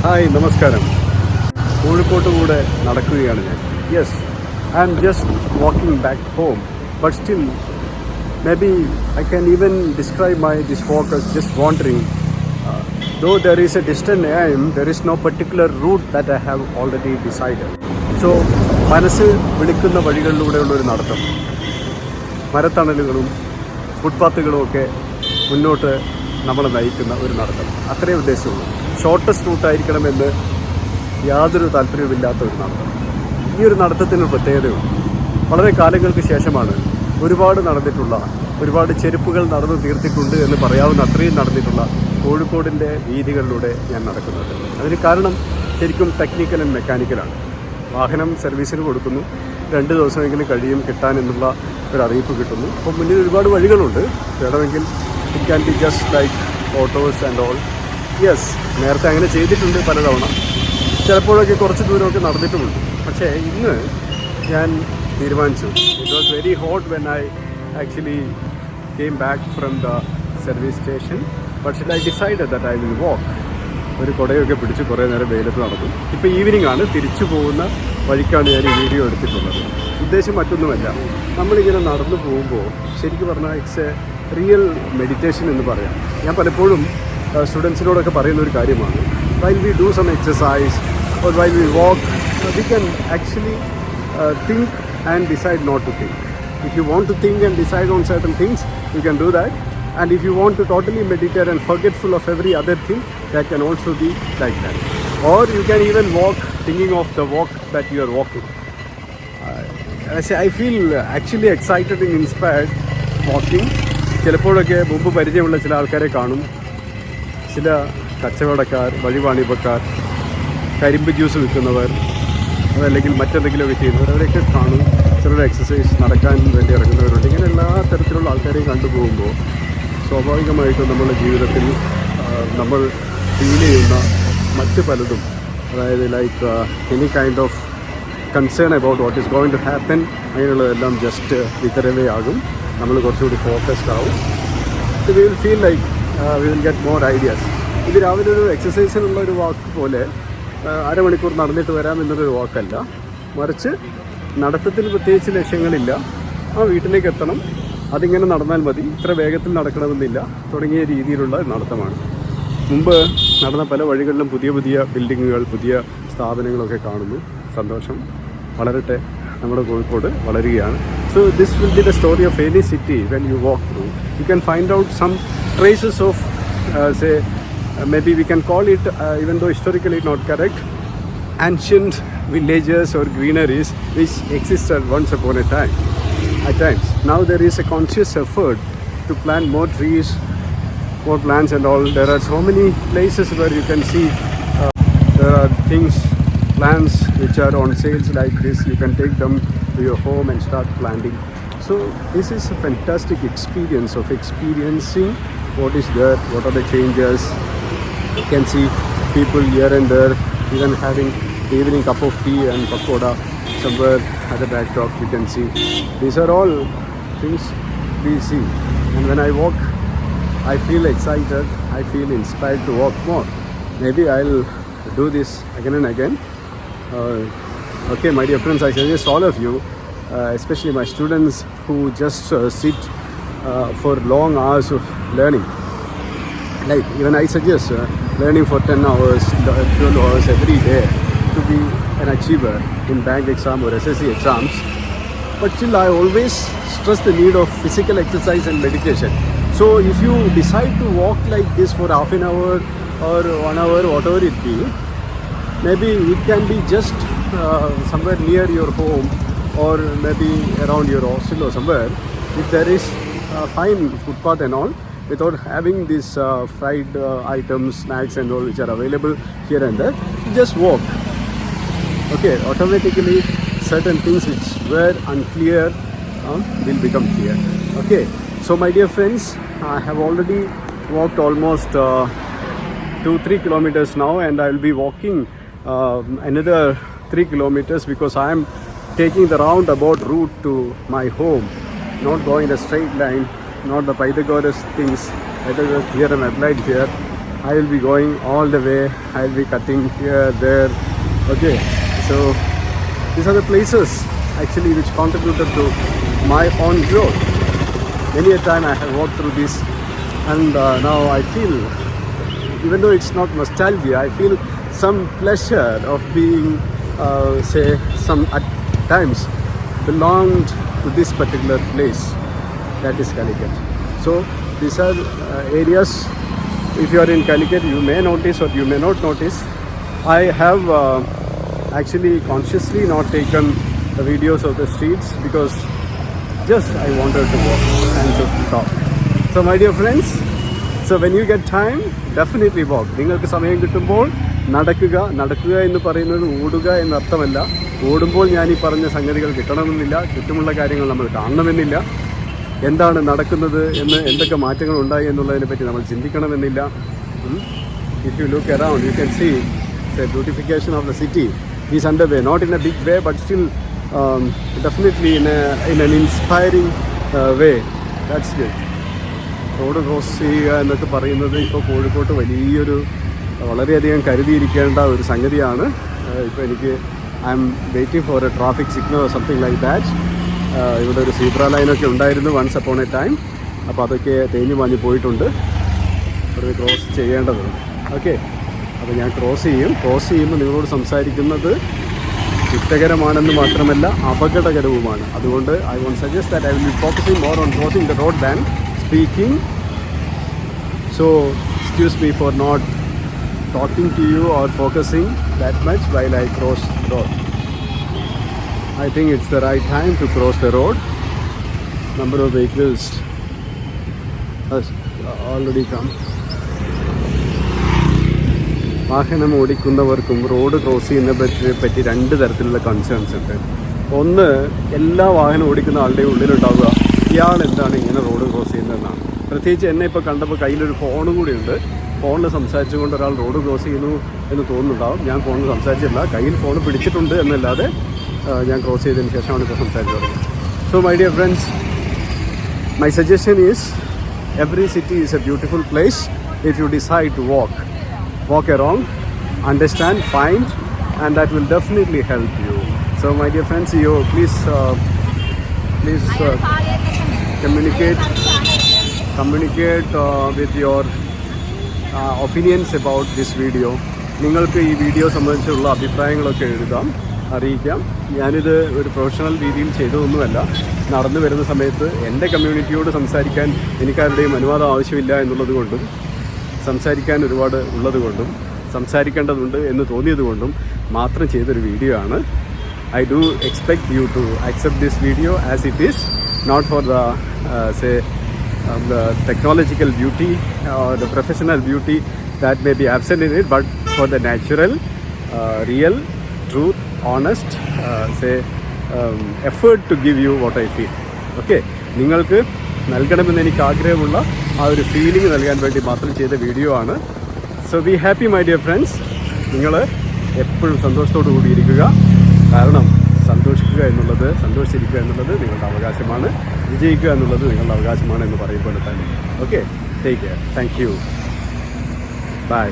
Hi നമസ്കാരം. കോഴിക്കോട്ട് കൂടെ നടക്കുകയാണ് ഞാൻ. Yes, I am just walking back home, but still maybe I can even describe this walk as just wandering. Though there is a distant aim, there is no particular route that I have already decided. So മനസ്സ് വിളിക്കുന്ന വഴികളിലൂടെയുള്ളൊരു നടത്തം, മരത്തണലുകളും ഫുട്പാത്തുകളും ഒക്കെ മുന്നോട്ട് നമ്മളെ നയിക്കുന്ന ഒരു നടത്തം, അത്രയേ ഉദ്ദേശമുള്ളൂ. ഷോർട്ടസ്റ്റ് റൂട്ടായിരിക്കണമെന്ന് യാതൊരു താല്പര്യവുമില്ലാത്ത ഒരു നടത്തം. ഈ ഒരു നടത്തത്തിനൊരു പ്രത്യേകതയുണ്ട്. വളരെ കാലങ്ങൾക്ക് ശേഷമാണ് ഒരുപാട് നടന്നിട്ടുള്ള, ഒരുപാട് ചെരുപ്പുകൾ നടന്നു തീർത്തിട്ടുണ്ട് എന്ന് പറയാവുന്ന അത്രയും നടന്നിട്ടുള്ള കോഴിക്കോടിൻ്റെ വീഥികളിലൂടെ ഞാൻ നടക്കുന്നത്. അതിന് കാരണം ശരിക്കും ടെക്നിക്കൽ ആൻഡ് മെക്കാനിക്കലാണ്. വാഹനം സർവീസിന് കൊടുക്കുന്നു, 2 ദിവസമെങ്കിലും കഴിയും കിട്ടാൻ എന്നുള്ള ഒരു അറിയിപ്പ് കിട്ടുന്നു. അപ്പോൾ മുന്നിൽ ഒരുപാട് വഴികളുണ്ട്. വേണമെങ്കിൽ it can be just like autos and all. Yes, നേരത്തെ അങ്ങനെ ചെയ്തിട്ടുണ്ട് പലതവണ. ചിലപ്പോഴൊക്കെ കുറച്ച് ദൂരമൊക്കെ നടന്നിട്ടുമുണ്ട്. പക്ഷേ ഇന്ന് ഞാൻ തീരുമാനിച്ചു. It was very hot when I actually came back from the service station, but still I decided that I will walk. ഒരു കുടയൊക്കെ പിടിച്ച് കുറേ നേരം വെയിലത്ത് നടന്നു. ഇപ്പോൾ ഈവനിങ് ആണ്. തിരിച്ചു പോകുന്ന വഴിക്കാണ് ഞാൻ ഈ വീഡിയോ എടുത്തിട്ടുള്ളത്. ഉദ്ദേശം മറ്റൊന്നുമല്ല, നമ്മളിങ്ങനെ നടന്നു പോകുമ്പോൾ ശരിക്കും പറഞ്ഞാൽ ഇറ്റ്സ് എ റിയൽ മെഡിറ്റേഷൻ എന്ന് പറയാം. ഞാൻ പലപ്പോഴും സ്റ്റുഡൻസിനോടൊക്കെ പറയുന്ന ഒരു കാര്യമാണ്, while we do some exercise or while we walk, we can actually think and decide not to think. If you want to think and decide on certain things, you can do that. And if you want to totally meditate and forgetful of every other thing, that can also be like that. Or you can even walk thinking of the walk that you are walking. I feel actually excited and inspired walking. ചിലപ്പോഴൊക്കെ മുമ്പ് പരിചയമുള്ള ചില ആൾക്കാരെ കാണും. ചില കച്ചവടക്കാർ, വഴിവാണിപ്പക്കാർ, കരിമ്പ് juice വിൽക്കുന്നവർ, അതല്ലെങ്കിൽ മറ്റെന്തെങ്കിലുമൊക്കെ ചെയ്യുന്നവർ, അവരെയൊക്കെ കാണും. ചിലരുടെ എക്സസൈസ് നടക്കാൻ വേണ്ടി ഇറങ്ങുന്നവരുണ്ട്. ഇങ്ങനെ എല്ലാ തരത്തിലുള്ള ആൾക്കാരെയും കണ്ടുപോകുമ്പോൾ സ്വാഭാവികമായിട്ടും നമ്മുടെ ജീവിതത്തിൽ നമ്മൾ ഫീൽ ചെയ്യുന്ന മറ്റ് പലതും, അതായത് like any kind of concern about what is going to happen, അങ്ങനെയുള്ളതെല്ലാം ജസ്റ്റ് വിതരവേ ആകും. നമ്മൾ കുറച്ചുകൂടി ഫോക്കസ്ഡ് ആവും. We will feel like we will get more ideas. ഇത് രാവിലെ ഒരു എക്സസൈസിനുള്ള ഒരു വാക്ക് പോലെ അരമണിക്കൂർ നടന്നിട്ട് വരാം എന്നൊരു വാക്കല്ല, മറിച്ച് നടത്തത്തിന് പ്രത്യേകിച്ച് ലക്ഷ്യങ്ങളില്ല. ആ വീട്ടിലേക്ക് എത്തണം, അതിങ്ങനെ നടന്നാൽ മതി, ഇത്ര വേഗത്തിൽ നടക്കണമെന്നില്ല തുടങ്ങിയ രീതിയിലുള്ള നടത്തമാണ്. മുമ്പ് നടന്ന പല വഴികളിലും പുതിയ പുതിയ ബിൽഡിങ്ങുകൾ, പുതിയ സ്ഥാപനങ്ങളൊക്കെ കാണുന്നു. സന്തോഷം, വളരട്ടെ. നമ്മുടെ കോഴിക്കോട് വളരുകയാണ്. So this will be the story of any city when you walk through. You can find out some traces of say maybe we can call it, even though historically not correct, ancient villages or greeneries which existed once upon a time. At times, now there is a conscious effort to plant more trees, more plants and all. There are so many places where you can see there are things, plants which are on sales like this. You can take them to your home and start planting. So this is a fantastic experience of experiencing what is there, what are the changes. You can see people here and there, even having the evening cup of tea and pakoda somewhere at the backdrop. You can see these are all things we see, and when I walk I feel excited, I feel inspired to walk more. Maybe I'll do this again and again. Okay, my dear friends, I suggest all of you, especially my students who just sit for long hours of learning, like even I suggest learning for 10 hours, 12 hours every day to be an achiever in bank exam or SSC exams. But still I always stress the need of physical exercise and meditation. So if you decide to walk like this for half an hour or 1 hour, whatever it be, maybe it can be just somewhere near your home or maybe around your hostel or somewhere. If there is fine footpath and all, without having these fried items, snacks and all which are available here and there, just walk. Okay, automatically certain things which were unclear will become clear. Okay, so my dear friends, I have already walked almost 2-3 kilometers now, and I will be walking another 3 kilometers because I am taking the roundabout route to my home, not going a straight line, not the Pythagoras things, Pythagoras theorem applied here. I will be going all the way. I will be cutting here, there. Okay, so these are the places actually which contributed to my own growth. Many a time I have walked through this, and now I feel, even though it's not nostalgia, I feel some pleasure of being, say, some at times belonged to this particular place, that is Calicut. So these are areas, if you are in Calicut, you may notice or you may not notice. I have actually consciously not taken the videos of the streets because just I wanted to walk and to talk. So my dear friends, so when you get time, definitely walk. നിങ്ങൾക്ക് സമയം കിട്ടുമ്പോൾ നടക്കുക എന്ന് പറയുന്നത് ഓടുക എന്നർത്ഥമല്ല. ഓടുമ്പോൾ ഞാൻ ഈ പറഞ്ഞ സംഗതികൾ കിട്ടണമെന്നില്ല, ചുറ്റുമുള്ള കാര്യങ്ങൾ നമ്മൾ കാണണമെന്നില്ല, എന്താണ് നടക്കുന്നത് എന്ന്, എന്തൊക്കെ മാറ്റങ്ങൾ ഉണ്ടായി എന്നുള്ളതിനെ പറ്റി നമ്മൾ ചിന്തിക്കണമെന്നില്ല. If you look around, you can see the beautification of the city is underway, not in a big way, but still definitely in an inspiring way. That's good. Road cross ചെയ്യുക എന്നൊക്കെ പറയുന്നത് ഇപ്പോൾ കോഴിക്കോട്ട് വലിയൊരു, വളരെയധികം കരുതിയിരിക്കേണ്ട ഒരു സംഗതിയാണ്. ഇപ്പോൾ എനിക്ക് I M waiting for A traffic signal or something like that. ഇവിടെ ഒരു സീബ്ര ലൈനൊക്കെ ഉണ്ടായിരുന്നു വൺസ് അപ്പോൺ എ ടൈം. അപ്പോൾ അതൊക്കെ തേഞ്ഞു മാഞ്ഞ് പോയിട്ടുണ്ട്. ഇവിടെ ക്രോസ് ചെയ്യേണ്ടത്. ഓക്കെ, അപ്പോൾ ഞാൻ ക്രോസ് ചെയ്യുമ്പോൾ നിങ്ങളോട് സംസാരിക്കുന്നത് കുറ്റകരമാണെന്ന് മാത്രമല്ല അപകടകരവുമാണ്. അതുകൊണ്ട് I won't suggest that I will be focusing more on crossing the road than speaking. So excuse me for not talking to you or focusing that much while I cross the road. I think it's the right time to cross the road. Number of vehicles has already come. വാഹനം ഓടിക്കുന്നവർക്കും road cross ചെയ്യുന്നതിനെ പറ്റി രണ്ട് തരത്തിലുള്ള concerns ഉണ്ട്. ഒന്ന്, എല്ലാ വാഹനം ഓടിക്കുന്ന ആളുടെയും ഉള്ളിലുണ്ടാവുക ഇയാൾ എന്താണ് ഇങ്ങനെ റോഡ് ക്രോസ് ചെയ്യുന്നതെന്നാണ്. പ്രത്യേകിച്ച് എന്നെ ഇപ്പോൾ കണ്ടപ്പോൾ കയ്യിലൊരു ഫോണും കൂടി ഉണ്ട്. ഫോണിൽ സംസാരിച്ചുകൊണ്ട് ഒരാൾ റോഡ് ക്രോസ് ചെയ്യുന്നു എന്ന് തോന്നുന്നുണ്ടാവും. ഞാൻ ഫോണിൽ സംസാരിച്ചില്ല, കയ്യിൽ ഫോൺ പിടിച്ചിട്ടുണ്ട് എന്നല്ലാതെ ഞാൻ ക്രോസ് ചെയ്തതിന് ശേഷമാണ് ഇപ്പോൾ സംസാരിച്ചു തുടങ്ങിയത്. So my dear friends, my suggestion is every city is a beautiful place if you decide to walk around, understand, find, and that will definitely help you. So my dear friends, you please communicate with your opinions about this video. നിങ്ങൾക്ക് ഈ video സംബന്ധിച്ചുള്ള അഭിപ്രായങ്ങളൊക്കെ എഴുതാം, അറിയിക്കാം. ഞാനിത് ഒരു professional രീതിയിൽ ചെയ്തതൊന്നുമല്ല. നടന്നു വരുന്ന സമയത്ത് എൻ്റെ കമ്മ്യൂണിറ്റിയോട് സംസാരിക്കാൻ എനിക്കാരുടെയും അനുവാദം ആവശ്യമില്ല എന്നുള്ളത് കൊണ്ടും, സംസാരിക്കാൻ ഒരുപാട് ഉള്ളത് കൊണ്ടും, സംസാരിക്കേണ്ടതുണ്ട് എന്ന് തോന്നിയത് കൊണ്ടും മാത്രം ചെയ്തൊരു വീഡിയോ ആണ്. I do expect you to accept this video as it is, not for the the technological beauty or the professional beauty that may be absent in it, but for the natural, real, truth, honest, effort to give you what I feel. Okay, നിങ്ങൾക്ക് നൽകണമെന്ന് എനിക്ക് ആഗ്രഹമുള്ള ആ ഒരു feeling നൽകാൻ വേണ്ടി മാത്രം ചെയ്ത വീഡിയോ ആണ്. So be happy my dear friends. നിങ്ങൾ എപ്പോഴും സന്തോഷത്തോടു കൂടിയിരിക്കുക. കാരണം സന്തോഷിച്ചിരിക്കുക എന്നുള്ളത് നിങ്ങളുടെ അവകാശമാണ്, വിജയിക്കുക എന്നുള്ളത് നിങ്ങളുടെ അവകാശമാണ് എന്ന് പറയുമ്പോൾ തന്നെ. Okay, take care. Thank you. By.